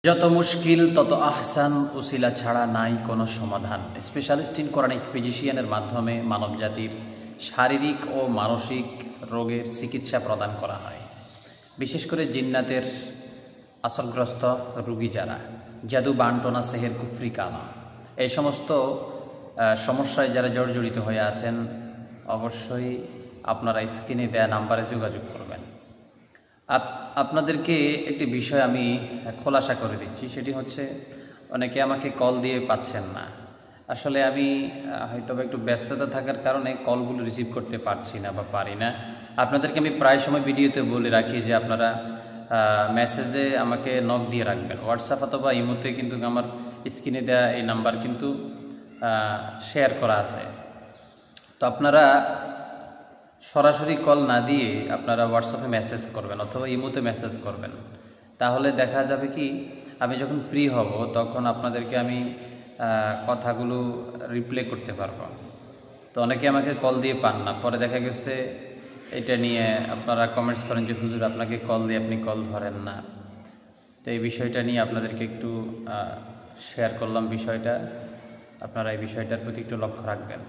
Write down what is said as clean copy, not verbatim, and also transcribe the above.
যত মুশকিল তত আহসান উসিলা ছাড়া নাই কোনো সমাধান। স্পেশালিস্ট ইন কোরআনিক ফিজিশিয়ানের মাধ্যমে মানবজাতির শারীরিক ও মানসিক রোগের চিকিৎসা প্রদান করা হয়। বিশেষ করে জিন্নাতের আসরগ্রস্ত রোগী যারা, জাদু, বান্টনা, সেহের, কুফরি, কানা, এই সমস্ত সমস্যায় যারা জর্জরিত হয়ে আছেন, অবশ্যই আপনারা স্ক্রিনে দেয়া নাম্বারে যোগাযোগ করবেন। আপনাদেরকে একটি বিষয় আমি খোলাসা করে দিচ্ছি, সেটি হচ্ছে অনেকে আমাকে কল দিয়ে পাচ্ছেন না। আসলে আমি হয়তো একটু ব্যস্ততা থাকার কারণে কলগুলো রিসিভ করতে পারছি না বা পারি না। আপনাদেরকে আমি প্রায় সময় ভিডিওতে বলে রাখি যে আপনারা মেসেজে আমাকে নক দিয়ে রাখবেন। হোয়াটসঅ্যাপ অথবা ইমোতে কিন্তু আমার স্ক্রিনে দেওয়া এই নাম্বার কিন্তু শেয়ার করা আছে। তো আপনারা সরাসরি কল না দিয়ে আপনারা হোয়াটসঅ্যাপে মেসেজ করবেন অথবা ইমোতে মেসেজ করবেন। তাহলে দেখা যাবে কি, আমি যখন ফ্রি হব তখন আপনাদেরকে আমি কথাগুলো রিপ্লে করতে পারবো। তো অনেকে আমাকে কল দিয়ে পান না, পরে দেখা গেছে এটা নিয়ে আপনারা কমেন্টস করেন যে হুজুর আপনাকে কল দিয়ে আপনি কল ধরেন না। তো এই বিষয়টা নিয়ে আপনাদেরকে একটু শেয়ার করলাম বিষয়টা। আপনারা এই বিষয়টার প্রতি একটু লক্ষ্য রাখবেন।